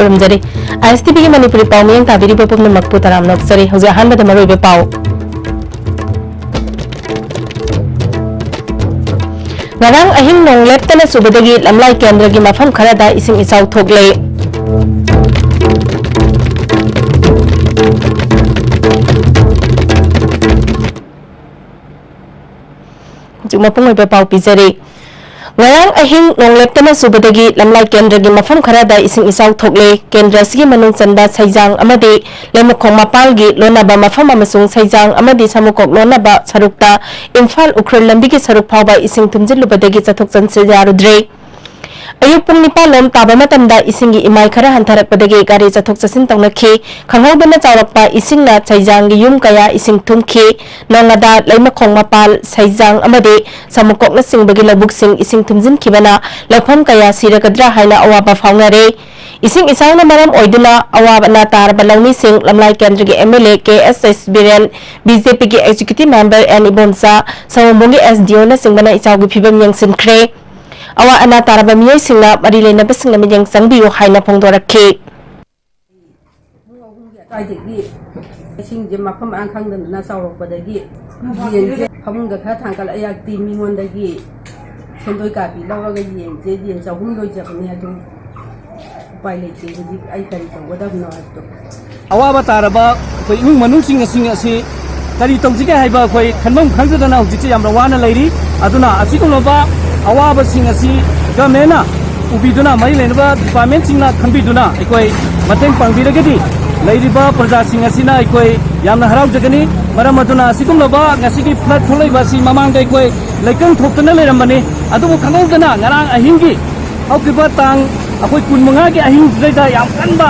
खुरमजरी ISTV की मणिपुरी पाव मियंग ताबिरी बपुम न मकपु तराम नोक्सरी हौजे अहानबद मरोइबे पाव ngarang ahing nong leptana subadagi lamlai kendra gi mafam kharada ising isau thogle juma pungoi pe pau pizari ngarang ahing nong leptana subadagi lamlai kendra gi mafam kharada ising isau thogle kendra sigi manung chanda saijang amadi lemkhong mapal gi lonaba mafam amasung saijang amadi samukok lonaba sarukta imphal ukhral lambi gi saruk phawba ising tumjil lubadagi chathok chanse yarudre ayuk pung nipalom taba matamda ising gi imai khara hantarakpadagi gari chathok chasin tawnakhi khanghaudana chawrakpa ising na saijang gi yum kaya ising thumkhi nongada leimakhong mapal saijang amadi samukok na singbagi labuk sing ising tumjin khibana lapham kaya siragadra haina awaba phawnare ising isang na maram oiduna awaba na tarba lawni sing lamlai kendra gi MLA KSS Biren BJP gi executive member and ibonsa sawmbongi SDO na singbana isaw gi phibam yangsin khre awa ana taraba miyoi singna mari lena basing na miyang sangbiyo haina phongdorakhe sing je mafam ang khang na sawrok padagi yen je phamung ga kha thangkal ayak ti mingon dagi sondoi ka bi lawaga yen je yen sahum doi japni adu pai le ti ji ai kari to wada no to awaba taraba koi imung manung sing asi kari tongsi ga haiba koi khanbam khangdana hujit yam rawana leiri aduna asikuloba awaba sing asi gamena ubiduna mai lenba department singna khambiduna ekoi mateng pangbiragedi leiriba praja sing asina ekoi yamna harau jagani maram aduna asikumloba ngasigi flood tholai basi mamang dai koi leikang thoktana leramani adubu khangdana ngarang ahingi haukiba tang akoi kunmanga gi ahing jaida yam kanba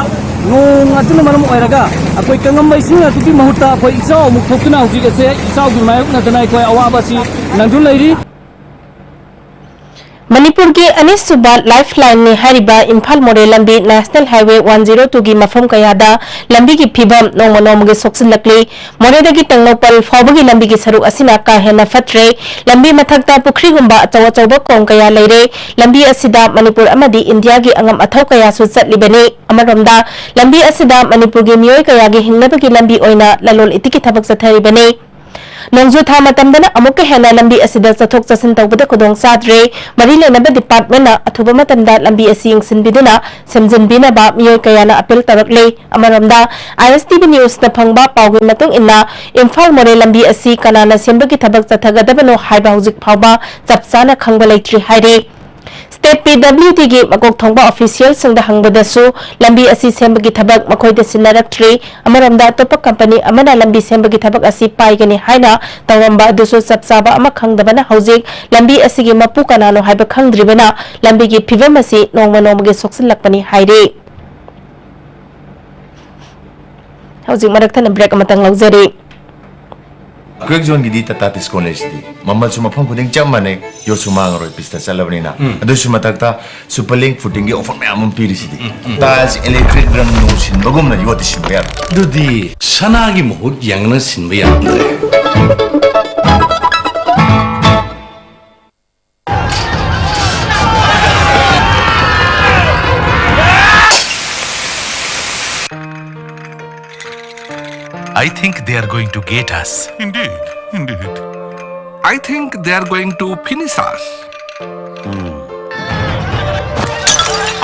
nong atuna maram oiraga akoi kangam mai sing atuki mahuta akoi isau muk thoktuna hujik ase isau gi mayuk na dana ekoi awaba si nangdul leiri Manipur के अनिस सुबा lifeline ने हरिबा इम्फाल मोरे लंबी national highway 102 की मफम कयादा लंबी की फिबम नोम नोम के सोक्सिलकली मोरेदगी तंगनोपल फावगी लंबी की सरुक असिना का हेना फत्रे लंबी मथक्ता पुखरी गुंबा अचौ अचौबा कोंग कया लेरे लंबी असिदा मणिपुर अमदी इंडिया की अंगम अथौ कया सु चटलिबने अमरमदा लंबी असिदा मणिपुर की मियोय कया की हिंगनबगी लंबी ओइना ललोल इतिकी थबक चथरिबने नोंजु था मतमदना अमुक हेना लंबी असिदा चथोक चसिन तौबदा खुदोंग साद्रे मरी लेनबा डिपार्टमेंट ना अथुबा मतमदा लंबी असी यंगसिनबिदुना समजिनबिनाबा मियोय कयाना अपील तरकले अमरमदा ISTV न्यूज ना फंगबा पावगे मतुंग इन्ना इम्फाल मोरे लंबी असी कनाना सेंबगी थबक चथगदबनो हाइबा हुजिक फावबा चपचाना खंगबा लेट्री हाइरे स्टेट PWD की मकोक थोंबा ऑफिशियल संगदा हंगबदसु लंबी असी सेंबगी थबक मखोयदे सिनरक्ट्री अमरमदा तोप कंपनी अमना लंबी सेंबगी थबक असी पाइगनी हाइना तवंबा दुसु सबसाबा अमा खंगदबना हौजिक लंबी असी की मपु कनानो हाइबा खंगद्रिबना लंबी की फिवम असी Nongma नोंगगे सोक्सिलकपनी हाइरे हौजिक मरकथन break अमतंग लौजरी quake zone गिदी ततातिस college दी मम्मल सु मफम खुदिंग चमने यो सुमांग रोय पिस्ता चलबनिना अदुसु मतकता सुपरलिंक फुटिंग गी ऑफर मैम पीरिसिदी ताज इलेक्ट्रिक ड्रम नो सिन बगुमना योति सिनबया दुदी सनागी मुहुत यांगना सिनबया I think they are going to get us. Indeed, indeed. I think they are going to finish us.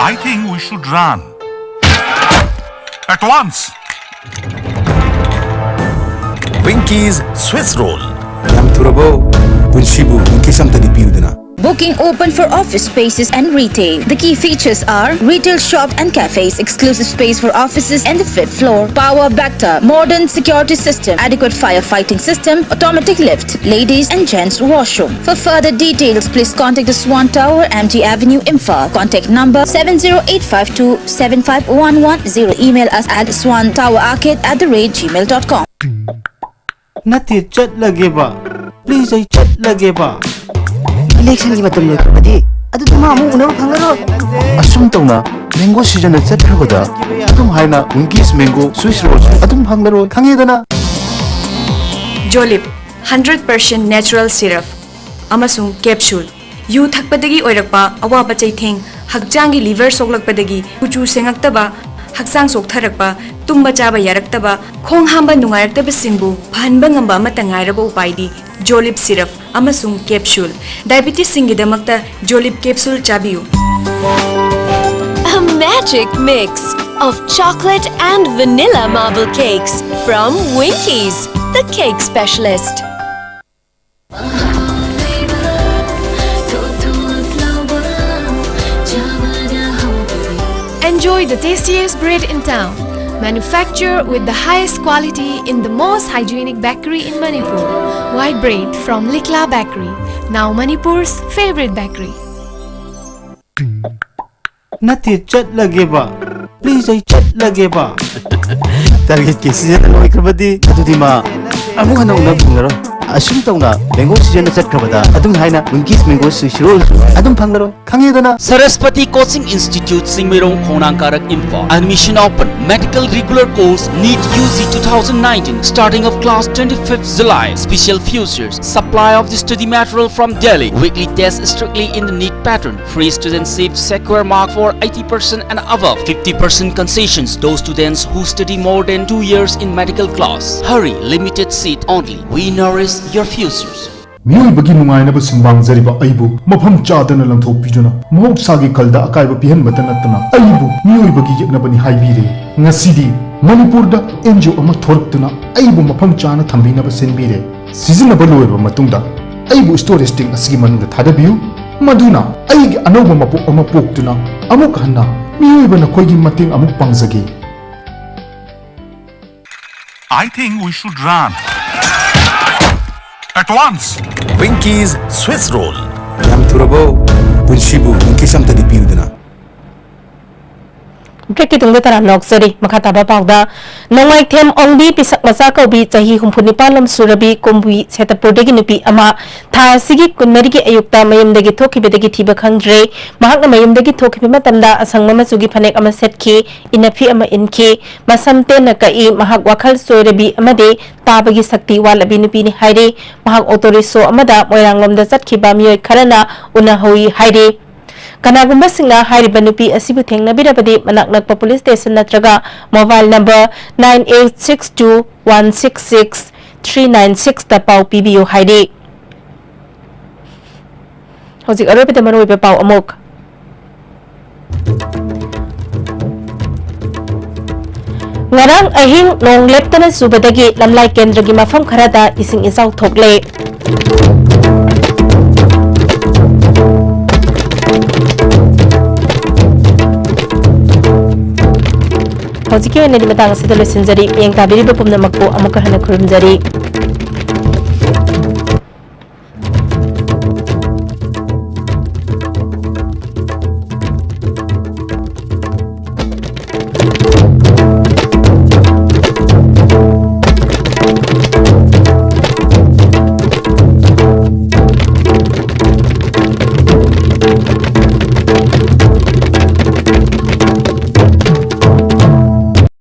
I think we should run. At once. Winky's Swiss roll. Ram turabo. Punshibu Winky samtadi piudana. Booking open for office spaces and retail. The key features are retail shop and cafes, exclusive space for offices and the 5th floor, power backup, modern security system, adequate firefighting system, automatic lift, ladies and gents washroom. For further details, please contact the Swan Tower, MG Avenue, Imphal. Contact number 70852-75110. Email us at swantowerarcade@gmail.com. Nati chat lagi ba? Please ay chat lagi ba? Election की मतलब ये करती है अतो तुम आमु उन्हें फंगरो असुम तौना मैंगो सीजन चतरगदा अदुम हाइना विंकीस मैंगो स्विस रोल अदुम फंगरो खंगेदना जोलिप 100% natural syrup amasung capsule yu thakpadagi oirakpa awaba chaitheng hakjangi liver soklakpadagi kuchu sengaktaba haksang soktharakpa tumba chaba yaraktaba khong hamba nungayraktaba singbu phanba ngamba amata ngairaba upaidi Jolip syrup amasung capsule diabetes singidamakta Jolip capsule chabiu. A magic mix of chocolate and vanilla marble cakes from Winkies, the cake specialist. Enjoy the tastiest bread in town, manufactured with the highest quality in the most hygienic bakery in Manipur. White bread from Likla Bakery, now Manipur's favorite bakery. Nati chat lagi ba? Please ay chat lagi ba? Target kasi yan ang ikrabadi. Ito di ma. Amo ka na unang pangaro. Asum tau na mango season na chat krabada. Adung hai na Winkies mango sushi roll. Adung pangaro. Kangi ito na. Saraswati Coaching Institute Singmirong Khonangkarak Info. Admission open. Medical regular course NEET UG 2019. Starting of class 25th July. Special futures. Supply of the study material from Delhi. Weekly test strictly in the NEET pattern. Free studentship secure mark for 80% and above. 50% concessions. Those students who study more than 2 years in medical class. Hurry. Limited seat only. We nourish your futures. मियोइबगी नुंगाइनब सिंबांगजरिबा अइबु मफम चादना लंथोपीदुना महौसागी कलदा अकाइब पिहनबत नत्तना अइबु मियोइबगी यeknabani हाइबिरे ngасidi manipurda NGO ama thorktuna अइबु मफम चाना थंबिनब सिनबिरे सिजनब लोइबा मतुंगदा अइबु storage टिंग असगी मनुंगदा थादबियु मदुना अइगी अनौब मपु अमा पोक्तुना अमुक हन्ना मियोइबना खोइगी मतिंग अमुक पांगजगी. I think we should run. At once! Winkies Swiss Roll. Yam Turabo, Punshibu, Winkisam Tadipudana. Break it the Tara Noxeri, Makataba Pagda. No my tem only Pisak Masaka be Tahi Humpunipalam Surabi, Kumbi, set a Prodeginupi Ama, Ta Sigi Kunmeriki Ayukta, Mayam de Gitoki Bedegitiba Kangre, Mahaka Mayam de Gitoki Matanda, Asangama Sugi Panek Amasetki, in a Fiama Inki, Masamte Nakai, Mahak Wakal Sorebi Amade, Tabagi Sakti Walabinupini Haide, Mahak Otoriso Amada, Moyangam the Satki Bamio Karana, Unahui Haide. Kanagumba singa hairiba nupi asibu thengnabirabadi manak nakpa police station natraga mobile number 9862166396 ta pau pibiyo haide. Hojik arobe ta maroiba pau amok. Ngarang ahing nong leptana subadagi lamlai kendragi mafam kharada ising isau thokle. Hojiki na di matang sa tuloy sinjari, iyang tabiri ba pumnamak po amok kahana kurumjari.